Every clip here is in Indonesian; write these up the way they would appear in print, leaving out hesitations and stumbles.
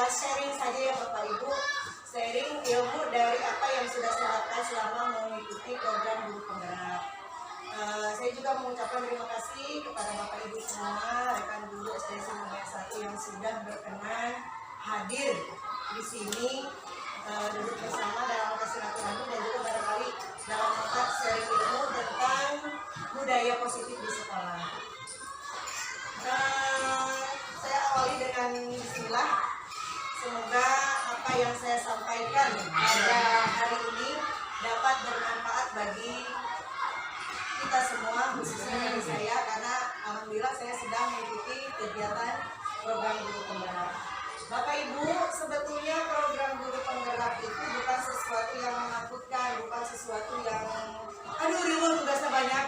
sharing saja ya Bapak Ibu, sharing ilmu dari apa yang sudah saya lakukan selama mengikuti program Guru Penggerak. Saya juga mengucapkan terima kasih kepada Bapak Ibu semua, rekan guru SD Simulasi 1 yang sudah berkenan hadir di sini, duduk bersama dalam silaturahmi dan juga barangkali dalam rangka sharing ilmu tentang budaya positif di sekolah. Saya awali dengan bismillah. Semoga apa yang saya sampaikan pada hari ini dapat bermanfaat bagi kita semua, khususnya bagi saya, karena alhamdulillah saya sedang mengikuti kegiatan program Guru Penggerak. Bapak Ibu, sebetulnya program Guru Penggerak itu bukan sesuatu yang menakutkan, bukan sesuatu yang ribut tugasnya banyak.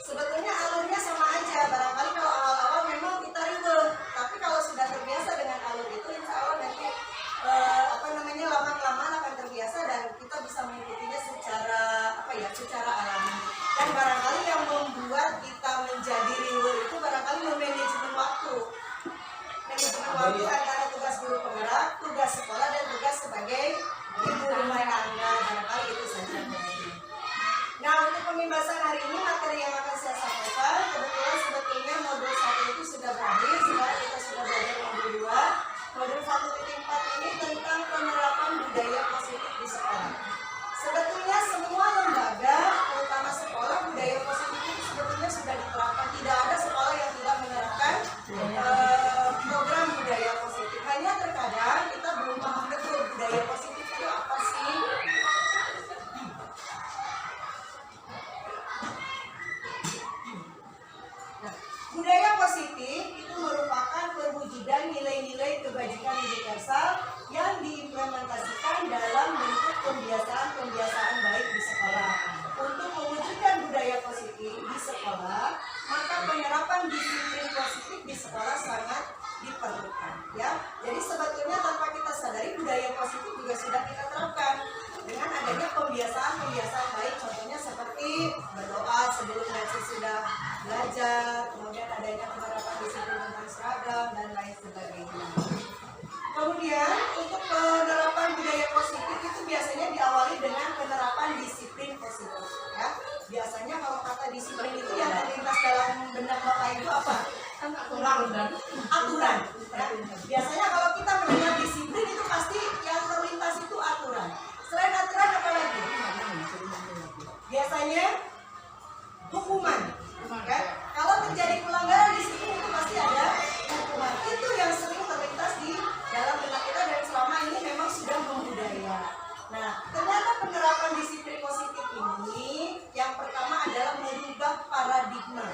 Sebetulnya alurnya sama aja. Barangkali kalau awal-awal memang kita ribet, tapi kalau sudah terbiasa dengan alur itu, insya Allah nanti lama-kelamaan akan terbiasa dan kita bisa mengikutinya secara alami. Dan barangkali yang membuat kita menjadi ribet itu barangkali manajemen waktu. Manajemen waktu antara tugas Guru Penggerak, tugas sekolah, dan tugas sebagai ibu rumah tangga. Barangkali itu saja. Nah, untuk pembahasan hari ini, materi yang akan saya sampaikan, kebetulan sebetulnya modul 1 itu sudah berakhir, sekarang kita sudah belajar modul 2. Modul 1.4 ini tentang penerapan budaya positif di sekolah. Sebetulnya semua lembaga, terutama sekolah, budaya positif itu sebetulnya sudah diterapkan. Tidak ada sekolah yang tidak menerapkan program budaya positif. Hanya terkadang kita belum paham betul budaya positif itu apa sih. Budaya positif itu merupakan perwujudan nilai-nilai kebajikan universal yang diimplementasikan dalam bentuk kebiasaan-kebiasaan baik di sekolah. Untuk mewujudkan budaya positif di sekolah, maka penerapan disiplin positif di sekolah sangat diperlukan. Ya, jadi sebetulnya tanpa kita sadari budaya positif juga sudah kita terapkan dengan adanya kebiasaan-kebiasaan baik, contohnya seperti berdoa sebelum dan sesudah belajar, kemudian adanya penerapan disiplin tentang seragam dan lain sebagainya. Kemudian untuk penerapan budaya positif itu biasanya diawali dengan penerapan disiplin positif. Ya, biasanya kalau kata disiplin itu yang terlintas dalam benak Bapak Ibu apa? Aturan. Ya. Biasanya kalau kita mendengar disiplin itu pasti yang terlintas itu aturan. Selain aturan apa lagi? Biasanya hukuman. Ya. Kalau terjadi pelanggaran disiplin itu pasti ada hukuman. Itu yang sering terlintas di dalam benak kita dan selama ini memang sudah membudaya. Nah, ternyata penerapan disiplin positif ini yang pertama adalah merubah paradigma,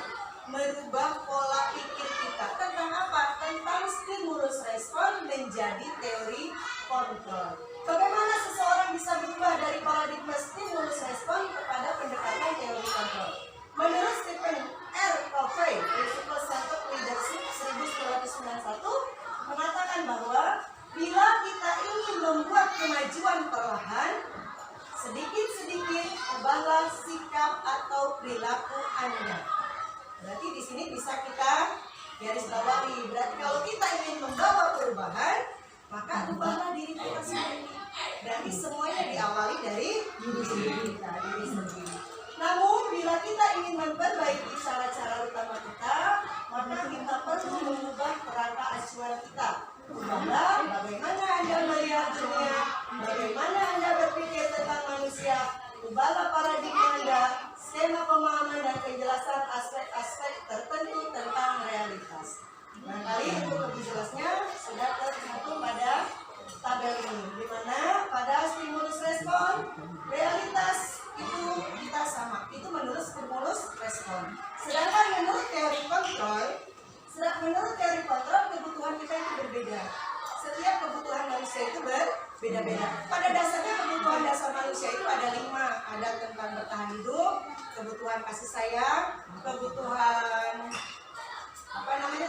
merubah pola pikir kita. Tentang apa? Tentang stimulus respon menjadi teori kontrol. Bagaimana seseorang bisa berubah dari paradigma stimulus respon kepada pendekatan teori kontrol? Menurut Stephen R. Covey, Principles Center Leadership 1991 mengatakan bahwa bila kita ingin membuat kemajuan perlahan, sedikit-sedikit ubahlah sikap atau perilaku Anda. Berarti di sini bisa kita garis bawahi. Berarti kalau kita ingin membawa perubahan, maka ubahlah diri kita sendiri. Berarti semuanya diawali dari diri kita, diri sendiri. Namun bila kita ingin memperbaiki cara-cara utama kita, maka kita perlu mengubah kerangka acuan kita. Ubahlah bagaimana Anda melihat dunia, bagaimana Anda berpikir tentang manusia. Ubahlah paradigma Anda, skema pemahaman dan penjelasan aspek-aspek tertentu tentang realitas. Barangkali untuk lebih jelasnya sudah tercantum pada tabel ini, di mana pada stimulus respon realitas itu kita sama, itu menurut stimulus respon. Sedangkan menurut teori kontrol kebutuhan kita itu berbeda. Setiap kebutuhan manusia itu berbeda-beda. Pada dasarnya kebutuhan dasar manusia itu ada 5. Ada tentang bertahan hidup, kebutuhan kasih sayang, kebutuhan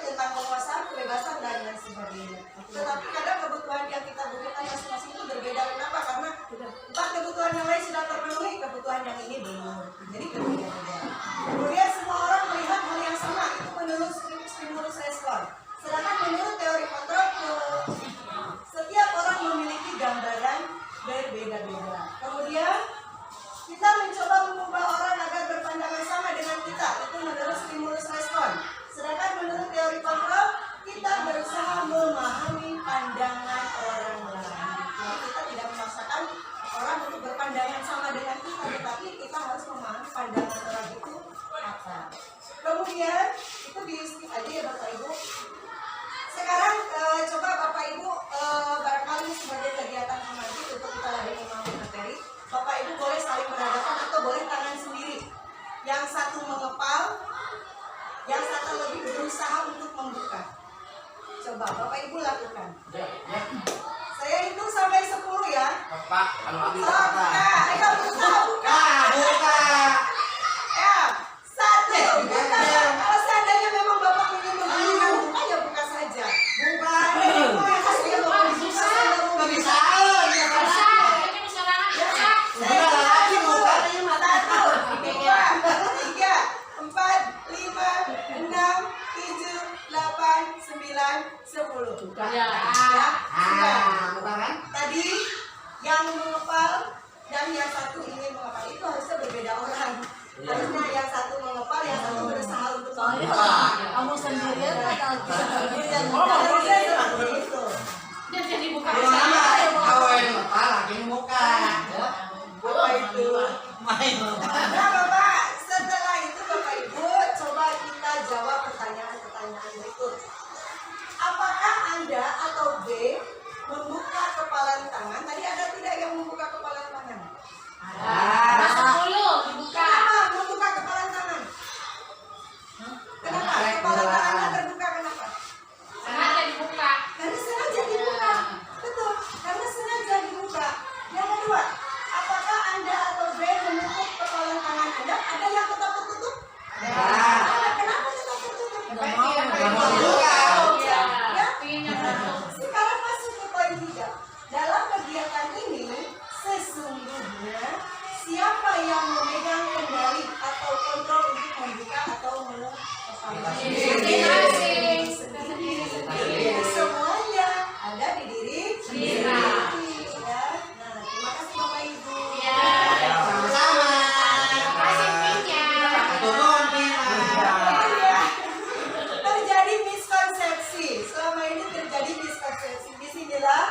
tentang kekuasaan, kebebasan, dan lain sebagainya. Tetapi kadang kebutuhan yang kita butuhkan masing-masing itu berbeda. Kenapa? Karena 4 kebutuhan yang lain sudah terpenuhi, kebutuhan yang ini belum. Jadi berbeda-beda. Kemudian semua orang melihat hal yang sama, itu menurut stimulus respon. Sedangkan menurut teori kontrol, pandangan orang lain. Jadi kita tidak memaksakan orang untuk berpandangan sama dengan kita, tetapi kita harus memahami pandangan orang itu apa. Kemudian itu di skip aja ya Bapak Ibu. Sekarang coba Bapak Ibu barangkali sebagai kegiatan mengaji untuk kita lagi memahami materi, Bapak Ibu boleh saling berhadapan atau boleh tangan sendiri. Yang satu mengepal, yang satu lebih berusaha untuk membuka. Coba Bapak Ibu lakukan. Ya. Saya hitung sampai 10 ya. Bapak, kalau habis Buka. Ayo berusaha buka. buka. Ya, 1. Buka. Kalau seandainya memang Bapak ingin buka, ya buka saja. Buka. Tadi yang mengepal dan yang satu ingin mengepal itu harusnya berbeda orang. Harusnya yang satu mengepal, yang satu berusaha untuk mengepal. Kamu sendirian atau Harusnya seperti itu. jadi buka Kalau yang ngepal, lagi buka. Apa itu? Main. Nah Bapak, setelah itu Bapak Ibu coba kita jawab pertanyaan-pertanyaan berikut. Apakah Anda atau B membuka kepalan tangan? Tadi ada tidak yang membuka kepalan tangan? dibuka. Kenapa membuka kepalan tangan? Kenapa? Kepalan tangannya terbuka kenapa? Sengaja dibuka. Karena sengaja dibuka. Betul, karena sengaja dibuka. Yang kedua, apakah Anda atau B menutup kepalan tangan Anda? Ada yang tetap tertutup? Ada. Kenapa tetap tertutup? Sekarang masuk ke poin 3. Dalam kegiatan ini, sesungguhnya siapa yang memegang kendali atau kontrol untuk membuka atau menutup kepalan? Sendiri. Semuanya ada di diri sendiri. Ya. Nah, terima kasih Bapak Ibu. Sama-sama. Terjadi miskonsepsi. Selama ini terjadi miskonsepsi. Disinilah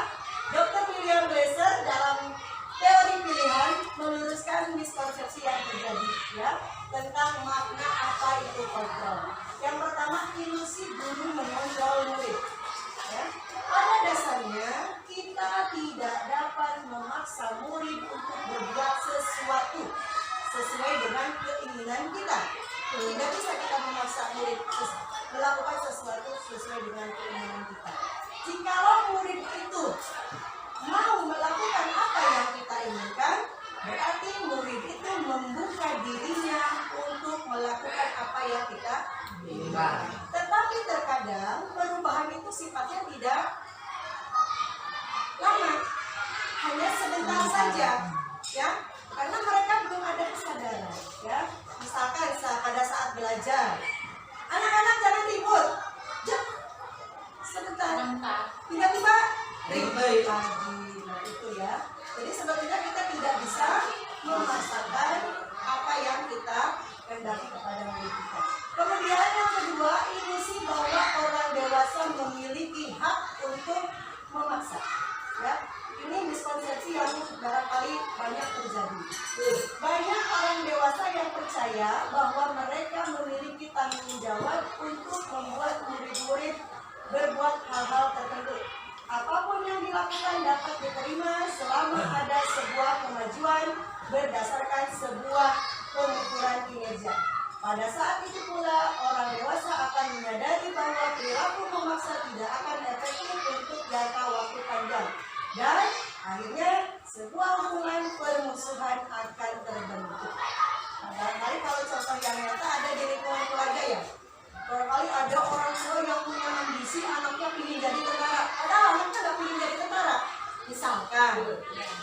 Dr. William Glasser dalam teori pilihan meluruskan miskonsepsi yang terjadi ya tentang makna apa itu kontrol. Yang pertama, ilusi guru mengontrol murid. Ya. Pada dasarnya kita tidak dapat memaksa murid untuk berbuat sesuatu sesuai dengan keinginan kita. Tidak bisa kita memaksa murid melakukan sesuatu sesuai dengan keinginan kita. Jikalau murid itu mau melakukan apa yang kita inginkan, berarti murid itu membuka dirinya untuk melakukan apa yang kita inginkan. Tetapi terkadang perubahan itu sifatnya tidak lama, hanya sebentar saja, ya, karena mereka belum ada kesadaran, ya. Misalkan pada saat belajar, anak-anak jangan ribut, sebentar, tiba-tiba ribut lagi. Nah itu ya. Jadi sebetulnya kita tidak bisa memaksakan apa yang kita kehendaki kepada murid kita. Kemudian yang kedua, ilusi bahwa orang dewasa memiliki hak untuk memaksa. Ya, ini miskonsepsi yang barangkali banyak terjadi. Banyak orang dewasa yang percaya bahwa mereka memiliki tanggung jawab untuk membuat murid-murid berbuat hal-hal tertentu. Apapun yang dilakukan dapat diterima selama ada sebuah kemajuan berdasarkan sebuah pengukuran kinerja. Pada saat itu pula orang dewasa akan menyadari bahwa perilaku memaksa tidak akan efektif untuk jangka waktu panjang. Dan akhirnya sebuah hubungan permusuhan akan terbentuk. Nah, barangkali kalau contoh yang nyata ada di lingkungan keluarga ya. Barangkali ada orang tua yang punya ambisi anaknya ingin jadi tentara. Padahal anaknya nggak ingin jadi tentara. Misalkan,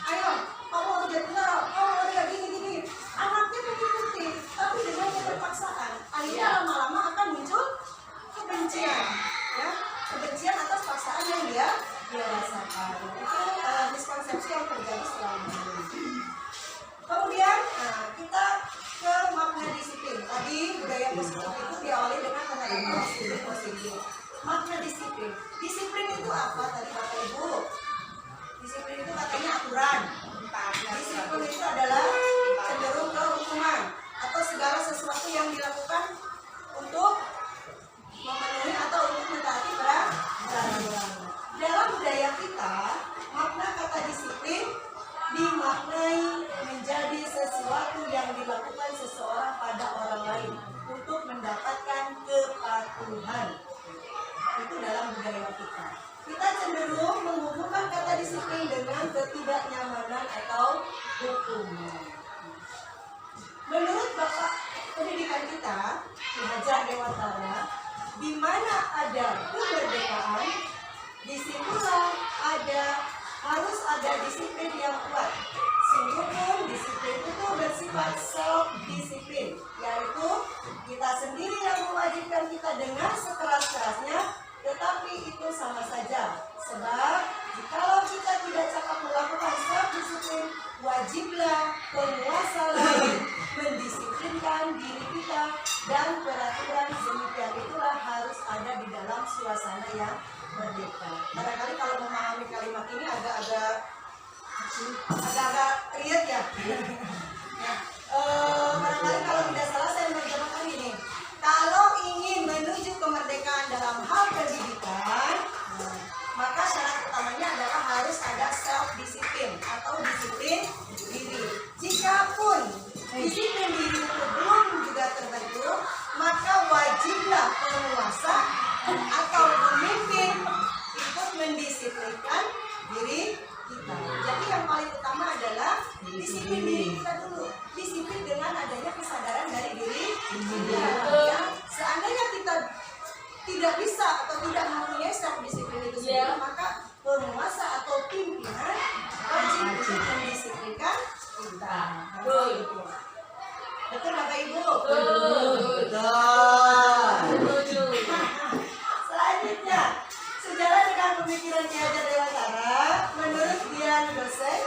ayo kamu harus jadi tentara, kamu harus jadi gini-gini. Anaknya mengikuti, tapi dengan keterpaksaan. Akhirnya lama-lama akan muncul kebencian, ya, kebencian atas paksaan yang dia rasakan. Itu miskonsepsi yang terjadi selama ini. Kemudian, kita ke makna disiplin. Tadi budaya positif itu diawali dengan penerimaan positif. Makna disiplin. Disiplin itu apa? Tadi Bapak budaya kita. Kita cenderung menghubungkan kata disiplin dengan ketidaknyamanan atau hukuman. Menurut Bapak Pendidikan kita, Ki Hajar Dewantara, di mana ada kemerdekaan, disitulah harus ada disiplin yang kuat. Sungguh disiplin itu bersifat self-disiplin, yaitu kita sendiri yang mewajibkan kita dengan sekeras-kerasnya, tetapi itu sama saja. Sebab jikalau kita tidak cakap melakukan self-disiplin, wajiblah penguasa lain mendisiplinkan diri kita, dan peraturan demikian itulah harus ada di dalam suasana yang merdeka. Barangkali kalau memahami kalimat ini agak-agak riet ya. Barangkali kalau tidak salah saya menerjemahkan ini. Kalau ingin menuju kemerdekaan dalam hal pendidikan, maka syarat utamanya adalah harus ada self-disiplin atau disiplin diri. Jikapun disiplin diri itu belum juga terbentuk, maka wajiblah penguasa atau pemimpin ikut mendisiplinkan diri kita. Jadi yang paling utama adalah disiplin diri kita dulu. Disiplin dengan adanya kesadaran dari diri kita. Ya, seandainya kita tidak bisa atau tidak mempunyai self disiplin itu sendiri, maka penguasa atau pimpinan wajib untuk mendisiplinkan kita. Betul Bapak Ibu? Betul. Selanjutnya, sejalan dengan pemikiran Ki Hajar Dewantara, menurut Dian Dosen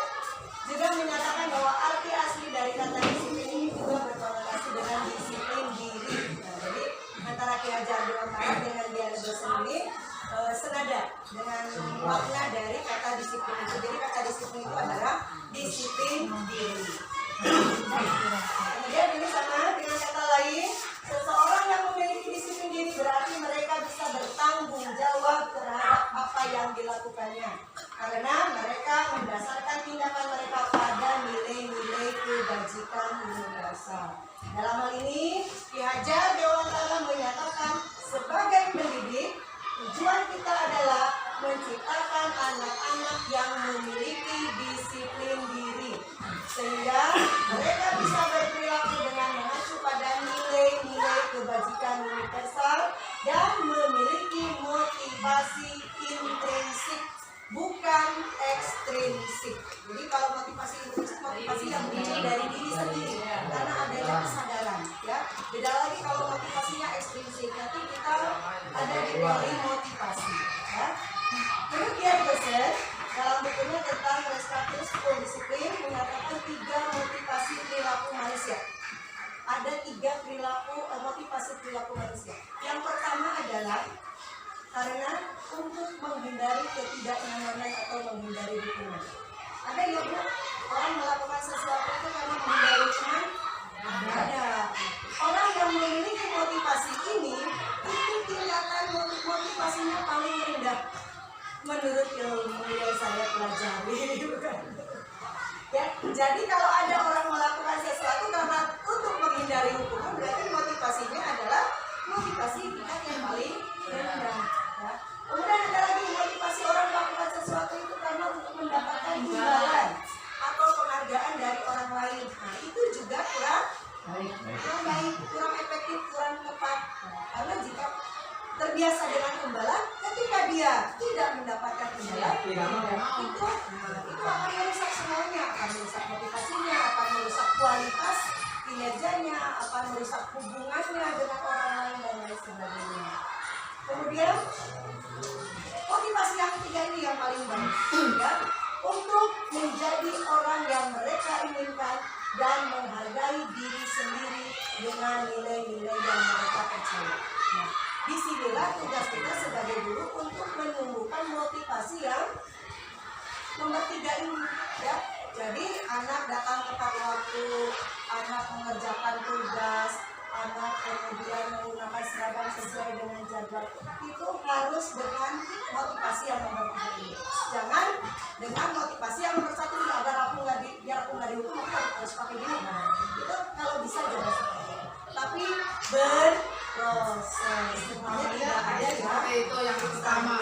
juga menyatakan bahwa arti asli dari kata disiplin ini juga berkonotasi dengan disiplin diri. Nah, jadi antara Ki Hajar Dewantara dengan Dian Dosen ini senada dengan makna dari kata disiplin itu. Jadi kata disiplin itu adalah disiplin diri. Kemudian ini sama dengan kata lain, seseorang yang memiliki disiplin diri berarti mereka bisa bertanggung jawab terhadap apa yang dilakukannya, karena mereka mendasarkan tindakan mereka pada nilai-nilai kebajikan universal. Dalam hal ini, Ki Hajar Dewantara menyatakan sebagai pendidik, tujuan kita adalah menciptakan anak-anak yang memiliki disiplin diri, sehingga mereka bisa berperilaku dengan mengacu pada nilai-nilai kebajikan universal dan memiliki motivasi intrinsik, bukan ekstrinsik. Jadi kalau motivasi intrinsik, motivasi yang muncul dari diri sendiri karena adanya kesadaran. Ya, beda lagi kalau motivasinya ekstrinsik, nanti kita ada di teori motivasi. Ya. Kemudian dosen dalam bukunya tentang Reskatus Full Disiplin menyatakan 3 motivasi perilaku manusia. Ada 3 motivasi perilaku manusia. Yang pertama adalah karena untuk menghindari ketidaknyamanan atau menghindari hukuman. Ada yang bilang orang melakukan sesuatu itu karena menghindari hukuman? Ada. Orang yang memiliki motivasi ini itu tingkatan motivasinya paling rendah menurut ilmu yang saya pelajari. Ya, jadi kalau ada orang melakukan sesuatu karena untuk menghindari hukuman, berarti motivasinya adalah motivasi tingkat yang paling rendah. Ya. Kemudian ada lagi motivasi orang melakukan sesuatu itu karena untuk mendapatkan imbalan atau penghargaan dari orang lain. Nah, itu juga kurang baik, kurang efektif, kurang tepat. Karena jika terbiasa dengan imbalan, ketika dia tidak mendapatkan imbalan, itu akan merusak semuanya, akan merusak motivasinya, akan merusak kualitas kinerjanya, akan merusak hubungannya dengan orang lain dan lain sebagainya. Kemudian motivasi yang ketiga ini yang paling baik, ya, untuk menjadi orang yang mereka inginkan dan menghargai diri sendiri dengan nilai-nilai yang mereka percaya. Nah, disinilah tugas kita sebagai guru untuk menumbuhkan motivasi yang nomor 3 ini, ya. Jadi anak datang tepat waktu, anak mengerjakan tugas, anak kemudian menggunakan seragam sesuai dengan jadwal, itu harus dengan motivasi yang nomor 3 ini. Jangan dengan motivasi yang nomor 1 ini, agar biar aku nggak dihukum, aku harus pakai gini. Nah, itu kalau bisa jangan seperti itu. Tapi berproses, semuanya tidak ada ya. Itu yang pertama.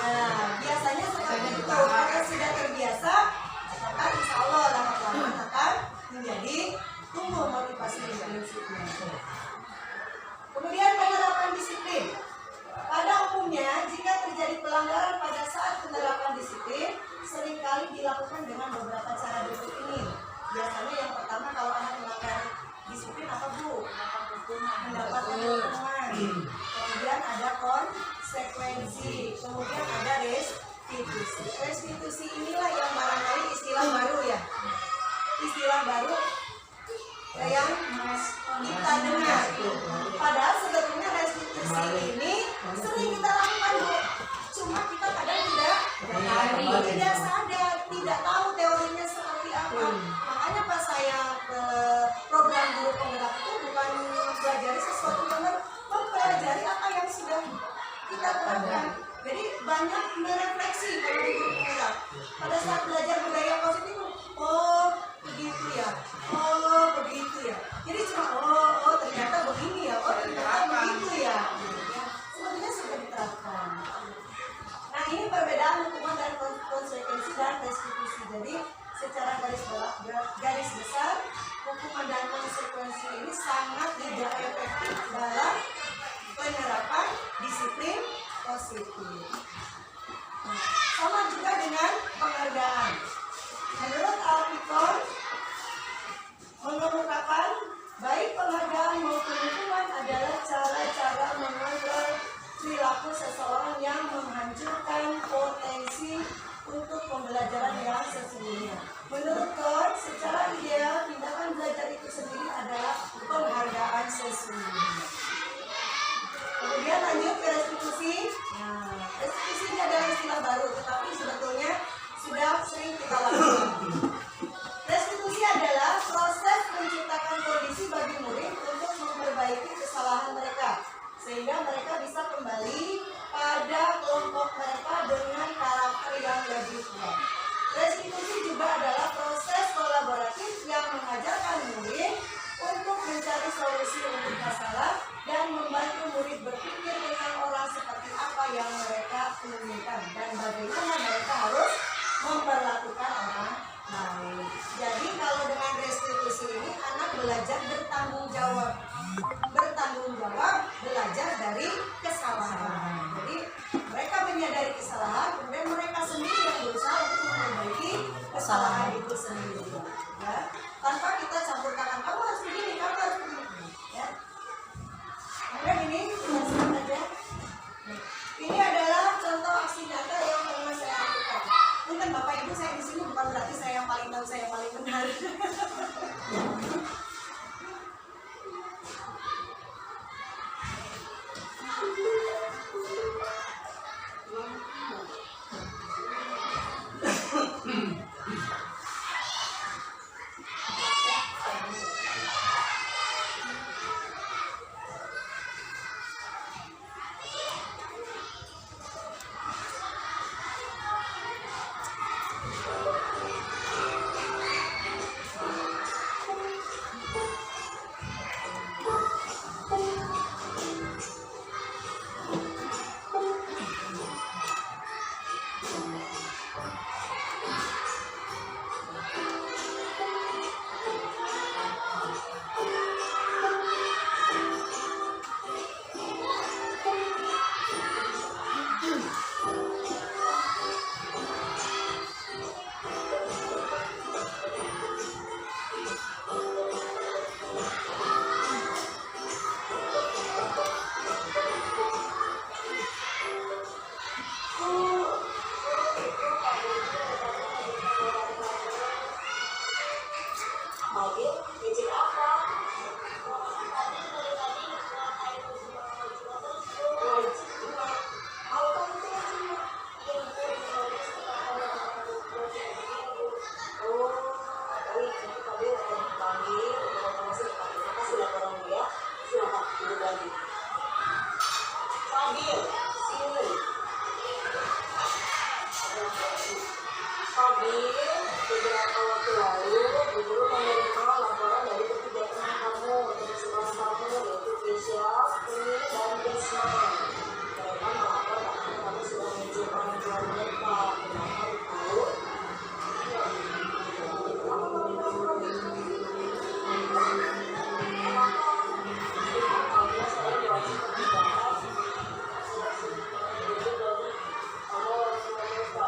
seringkali dilakukan dengan beberapa cara berikut ini. Biasanya yang pertama, kalau anak melanggar disiplin apa Bu? Mendapatkan hukuman. Kemudian ada konsekuensi. Kemudian ada restitusi. Restitusi inilah yang barangkali istilah baru ya. Istilah baru yang kita dengar. Padahal sebetulnya restitusi ini sering kita lakukan Bu. Cuma kita kadang tidak sadar, tidak tahu teorinya seperti apa. Makanya pas saya ke program guru penggerak itu bukan mempelajari sesuatu yang baru, mempelajari apa yang sudah kita terapkan. Jadi banyak merefleksi kalau di guru penggerak. Pada saat belajar budaya positif, oh begitu ya, oh begitu ya. Jadi cuma oh ternyata begini ya, oh ternyata begitu ya. Sebenarnya sudah diterapkan. Nah ini perbedaan hukuman dan konsekuensi dan restitusi. Jadi secara garis besar hukuman dan konsekuensi ini sangat tidak efektif dalam penerapan disiplin positif. Nah, sama juga dengan penghargaan. Menurut Alpicon mengemukakan baik penghargaan maupun hukuman adalah cara-cara mengontrol perilaku seseorang yang menghancurkan potensi untuk pembelajaran yang sesungguhnya. Menurut Kohn, secara ideal tindakan belajar itu sendiri adalah penghargaan sesungguhnya. Kemudian lanjut ke restitusi. Nah, restitusi ini adalah istilah baru, tetapi sebetulnya sudah sering kita lakukan. Restitusi adalah proses menciptakan kondisi bagi murid untuk memperbaiki kesalahan mereka, sehingga mereka bisa kembali pada kelompok mereka dengan karakter yang lebih kuat. Restitusi juga adalah proses kolaboratif yang mengajarkan murid untuk mencari solusi untuk masalah dan membantu murid berpikir tentang orang seperti apa yang mereka inginkan dan bagaimana mereka harus memperlakukan orang lain. Jadi kalau dengan restitusi ini anak belajar bertanggung jawab. Bertanggung jawab, belajar dari kesalahan. Jadi mereka menyadari kesalahan, kemudian mereka sendiri yang berusaha untuk memperbaiki kesalahan itu sendiri. Ya. Tanpa kita campur tangan, kamu harus begini, kamu harus begini. Ya. Kemudian ini langsung aja. Ini adalah contoh aksi nyata yang pernah saya lakukan. Mungkin Bapak Ibu saya di sini bukan berarti saya yang paling tahu, saya yang paling benar. Beberapa waktu lalu, guru menerima laporan dari ketiga teman kamu untuk sekolah kamu, yaitu Keisha, Uni, dan Desma. Mereka melapor karena kamu sudah menunjukkan orang mereka. Kenapa itu? Kamu meminta Kenapa saya diwajibkan dibahas? Jadi kamu harus meminta.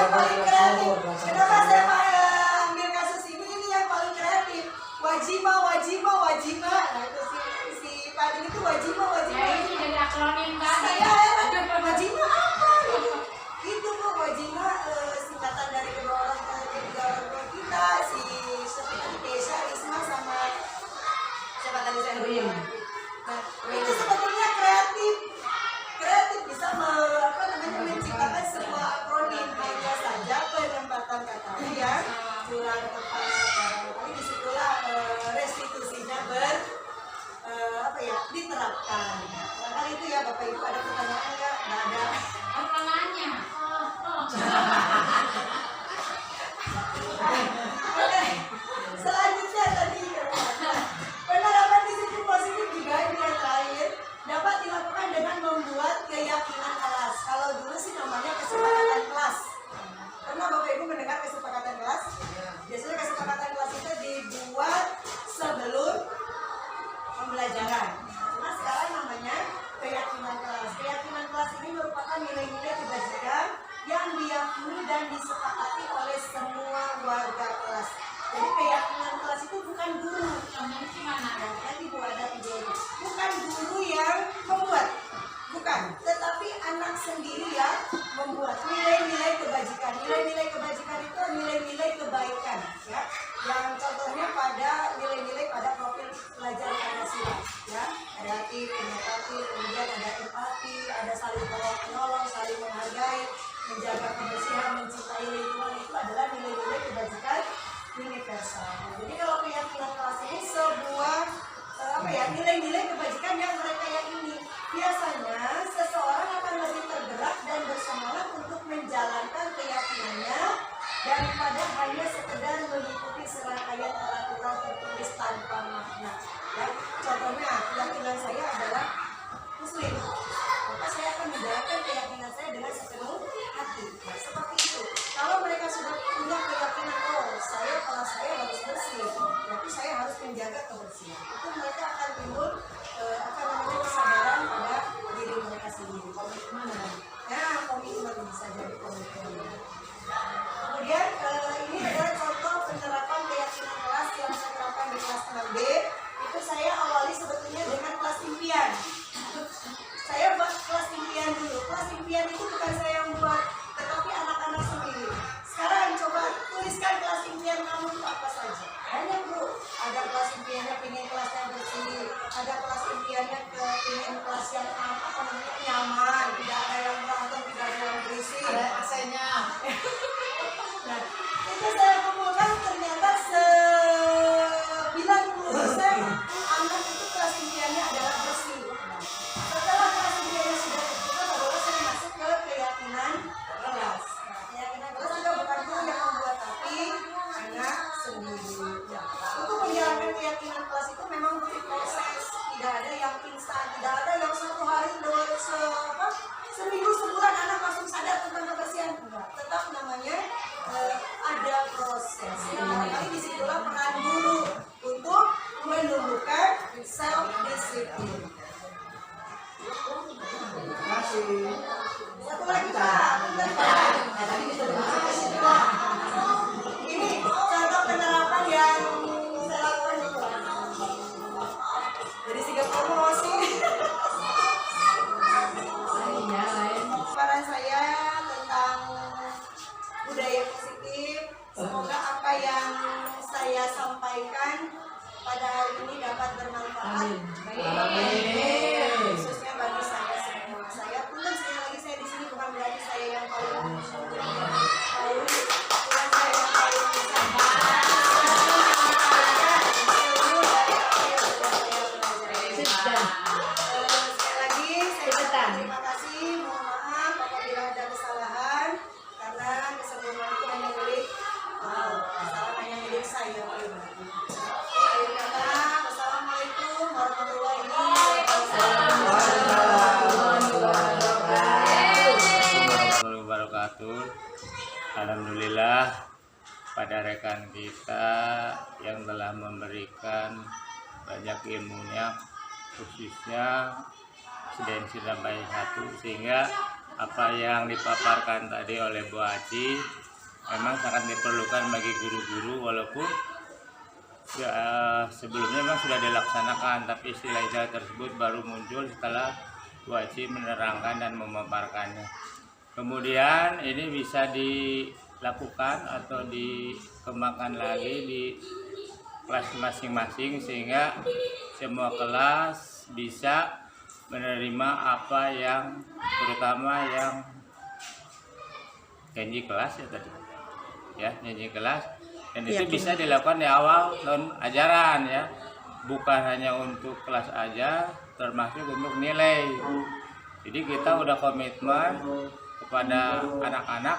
yang paling kreatif. Kenapa saya ambil kasus ini yang paling kreatif. Wajibah. Nah itu si Pak itu wajibah. Ya itu jadi akronim tadi. Saya heran, wajibah apa gitu. Itu tuh wajibah singkatan dari kedua orang tua kita, si seperti Keisha, Risma sama siapa tadi saya lupa. Nah, itu sebetulnya kreatif bisa menciptakan sebuah akronim, hanya saja penempatan katanya yang kurang tepat. Tapi disitulah restitusinya diterapkan. Barangkali itu ya Bapak Ibu, ada pertanyaan nggak? Nggak ada. Orang nanya. Oke, selanjutnya tadi penerapan disiplin positif juga ini yang terakhir dapat dilakukan dengan membuat keyakinan kelas. Kalau dulu sih namanya kesepakatan kelas. Pernah Bapak Ibu mendengar kesepakatan kelas? Biasanya kesepakatan kelas itu dibuat sebelum pembelajaran. Cuma sekarang namanya keyakinan kelas. Keyakinan kelas ini merupakan nilai-nilai kebajikan yang diyakini dan disepakati oleh semua warga kelas. Jadi keyakinan kelas itu bukan guru. Contohnya gimana? Nanti Bu ada videonya. Bukan guru yang membuat, bukan. Tetapi anak sendiri yang membuat nilai-nilai kebajikan. Nilai-nilai kebajikan itu nilai-nilai kebaikan, ya. Yang contohnya pada nilai-nilai pada profil pelajar Pancasila, ya. Ada hati, kemudian ada empati, ada saling tolong-menolong, saling menghargai, menjaga kebersihan, mencintai lingkungan, itu adalah nilai-nilai kebajikan universal. Jadi kalau keyakinan kelas ini sebuah nilai-nilai kebajikan yang mereka yakini. Biasanya seseorang akan lebih tergerak dan bersemangat untuk menjalankan keyakinannya daripada hanya sekedar mengikuti serangkaian peraturan tertulis tanpa makna. Ya, contohnya keyakinan saya adalah Muslim, maka saya akan menjalankan keyakinan saya dengan sepenuh hati. Nah, seperti itu. Kalau mereka sudah punya keyakinan, kelas saya harus bersih, berarti saya harus menjaga kebersihan. Itu mereka akan timbul kesadaran pada diri mereka sendiri. Komitmen, ya komitmen bisa jadi komitmen. Kemudian ini adalah contoh penerapan keyakinan kelas yang saya terapkan di kelas 6B. Itu saya awali sebetulnya dengan kelas impian. Saya buat kelas impian dulu. Kelas impian itu bukan saya yang buat, tetapi anak-anak sendiri. Sekarang coba tuliskan kelas impian kamu itu apa saja. Banyak Bu. Ada kelas impiannya pengen kelasnya bersih. Ada kelas impiannya pengen kelas yang nyaman, tidak ada yang berantem, tidak ada yang berisik. Ada AC-nya. Nah, itu saya kumpulkan ternyata 90% anak itu kelas impiannya adalah bersih. Setelah kelas impiannya sudah terbuka, baru saya masuk ke keyakinan kelas. Nah, keyakinan kelas juga bukan guru yang membuat, tapi anak sendiri. Ya. Untuk menjalankan keyakinan kelas itu memang butuh proses. Tidak ada yang instan, tidak ada yang satu hari seminggu sebulan anak langsung sadar tentang kebersihan. Enggak, tetap namanya ada proses. Kali disitulah peran guru untuk menumbuhkan self disiplin. Terima kasih. Satu lagi Pak, ini contoh penerapan yang saya lakukan di kelas. Jadi sigap promosi. Paparan saya tentang budaya positif. Semoga apa yang saya sampaikan pada hari ini dapat bermanfaat. Khususnya bagi saya semua. Saya pun sekali lagi saya di sini bukan berarti saya yang paling tahu, bukan saya yang paling bisa. Sekali lagi saya terima kasih, mohon maaf apabila ada kesalahan karena kesempurnaan itu hanya milik kesalahan hanya milik saya pribadi. Akhir kata, wassalamualaikum warahmatullahi wabarakatuh. Alhamdulillah pada rekan kita yang telah memberikan banyak ilmunya, khususnya Sedensi sampai 1, sehingga apa yang dipaparkan tadi oleh Bu Haji memang sangat diperlukan bagi guru-guru, walaupun ya, sebelumnya memang sudah dilaksanakan, tapi istilah-istilah tersebut baru muncul setelah Bu Aci menerangkan dan memaparkannya. Kemudian ini bisa dilakukan atau dikembangkan lagi di kelas masing-masing sehingga semua kelas bisa menerima apa yang, terutama yang janji kelas ya tadi ya, janji kelas, dan itu bisa dilakukan di awal tahun ajaran ya, bukan hanya untuk kelas aja, termasuk untuk nilai. Jadi kita udah komitmen kepada anak-anak,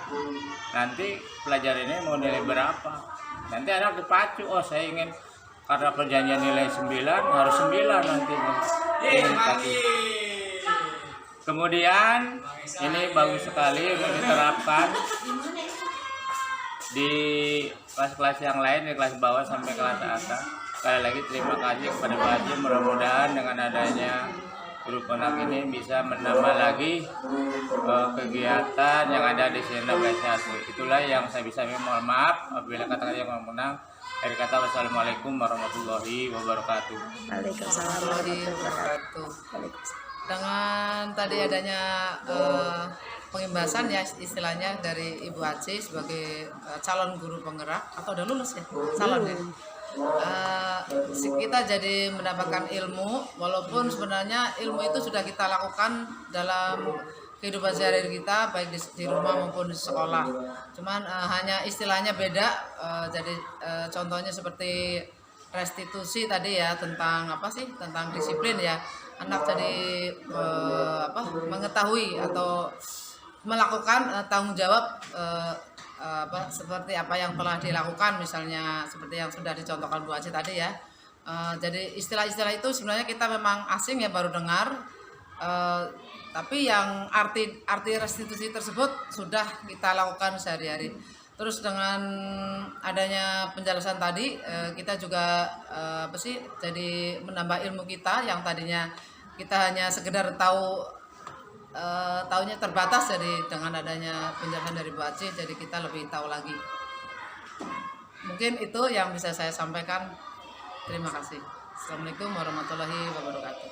nanti pelajaran ini mau nilai berapa, nanti anak dipacu, oh saya ingin karena perjanjian nilai 9 harus 9 nantinya. Kemudian ini bagus sekali untuk diterapkan di kelas-kelas yang lain, di kelas bawah sampai kelas atas. Sekali lagi terima kasih kepada Pak Haji, mudah-mudahan dengan adanya grup anak ini bisa menambah lagi kegiatan yang ada di Senam S1. Itulah yang saya bisa, mohon maaf apabila kata-kata yang kurang menang. Akhir kata, wassalamualaikum warahmatullahi wabarakatuh. Waalaikumsalam warahmatullahi wabarakatuh. Dengan tadi adanya pengimbasan ya istilahnya dari Ibu Aci sebagai calon guru penggerak, atau udah lulus ya? Calon ya? Kita jadi mendapatkan ilmu, walaupun sebenarnya ilmu itu sudah kita lakukan dalam kehidupan sehari-hari kita, baik di rumah maupun di sekolah. Cuman hanya istilahnya beda. Jadi contohnya seperti restitusi tadi ya, tentang apa sih, tentang disiplin ya. Anak jadi mengetahui atau melakukan tanggung jawab seperti apa yang telah dilakukan, misalnya seperti yang sudah dicontohkan Bu Aci tadi ya. Jadi istilah-istilah itu sebenarnya kita memang asing ya, baru dengar. Tapi yang arti restitusi tersebut sudah kita lakukan sehari-hari. Terus dengan adanya penjelasan tadi, kita juga jadi menambah ilmu kita yang tadinya kita hanya sekedar tahunya terbatas. Jadi dengan adanya penjelasan dari Bu Aci, jadi kita lebih tahu lagi. Mungkin itu yang bisa saya sampaikan. Terima kasih. Assalamualaikum warahmatullahi wabarakatuh.